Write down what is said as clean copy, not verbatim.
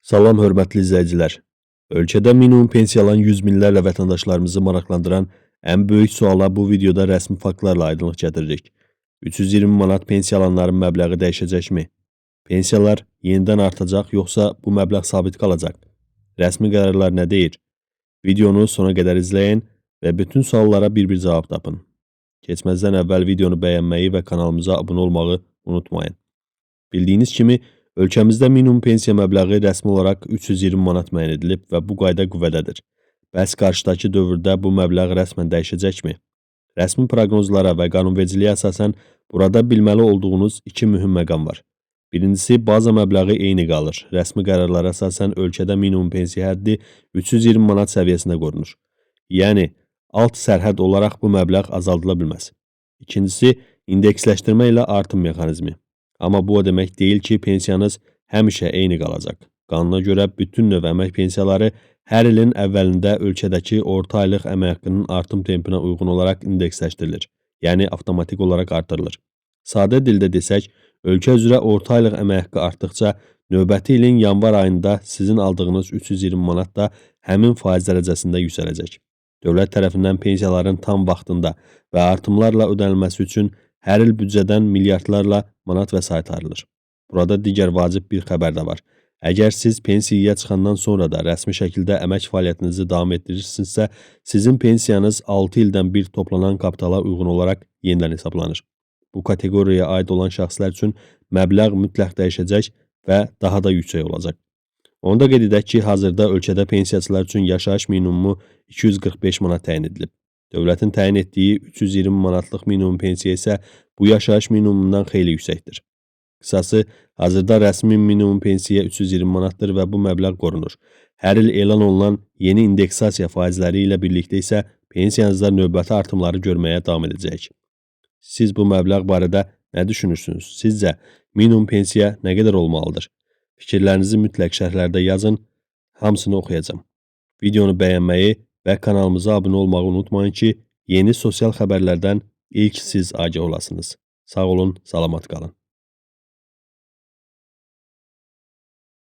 Salam hörmətli izləyicilər. Ölkədə minimum pensiya alan yüz minlərlə vətəndaşlarımızı maraqlandıran ən böyük suala bu videoda rəsmi faktlarla aydınlıq gətiririk. 320 manat pensiya alanların məbləği dəyişəcəkmi? Pensiyalar yenidən artacaq yoxsa bu məbləğ sabit qalacaq? Rəsmi qərarlar nə deyir? Videonu sona qədər izləyin və bütün suallara bir-bir cavab tapın. Keçməzdən əvvəl videonu bəyənməyi və kanalımıza abunə olmağı unutmayın. Bildiyiniz kimi, ölkəmizdə minimum pensiya məbləği rəsmi olaraq 320 manat müəyyən edilib və bu qayda qüvvədədir. Bəs qarşıdakı dövrdə bu məbləğ rəsmən dəyişəcəkmi? Rəsmi proqnozlara və qanunvericiliyə əsasən burada bilməli olduğunuz iki mühüm məqam var. Birincisi, baza məbləği eyni qalır. Rəsmi qərarlara əsasən ölkədə minimum pensiya həddi 320 manat səviyyəsində qorunur. Yəni, alt sərhəd olaraq bu məbləğ azaldıla bilməz. İkincisi, indeksləşdirmə ilə artım mexanizmi. Amma bu o demək deyil ki, pensiyanız həmişə eyni qalacaq. Qanuna görə bütün növ əmək pensiyaları hər ilin əvvəlində ölkədəki orta aylıq əmək haqqının artım tempinə uyğun olaraq indeksləşdirilir, yəni avtomatik olaraq artırılır. Sadə dildə desək, ölkə üzrə orta aylıq əmək haqqı artdıqca, növbəti ilin yanvar ayında sizin aldığınız 320 manat da həmin faiz dərəcəsində yüksələcək. Dövlət tərəfindən pensiyaların tam vaxtında və artımlarla ödənilməsi üçün hər il büdcədən milyardlarla manat vəsait ayrılır. Burada digər vacib bir xəbər də var. Əgər siz pensiyaya çıxandan sonra da rəsmi şəkildə əmək fəaliyyətinizi davam etdirirsinizsə, sizin pensiyanız 6 ildən bir toplanan kapitala uyğun olaraq yenidən hesablanır. Bu kateqoriyaya aid olan şəxslər üçün məbləğ mütləq dəyişəcək və daha da yüksək olacaq. Onu da qeyd edək ki, hazırda ölkədə pensiyaçılar üçün yaşayış minimumu 245 manat təyin edilib. Dövlətin təyin etdiyi 320 manatlıq minimum pensiya isə bu yaşayış minimumundan xeyli yüksəkdir. Qısası, hazırda rəsmi minimum pensiya 320 manatdır və bu məbləğ qorunur. Hər il elan olunan yeni indeksasiya faizləri ilə birlikdə isə pensiyanızda növbəti artımları görməyə davam edəcək. Siz bu məbləğ barədə nə düşünürsünüz? Sizcə minimum pensiya nə qədər olmalıdır? Fikirlərinizi mütləq şərhlərdə yazın, hamısını oxuyacağım. Videonu bəyənməyi və kanalımıza abunə olmağı unutmayın ki, yeni sosial xəbərlərdən ilk siz agah olasınız. Sağ olun, salamat qalın.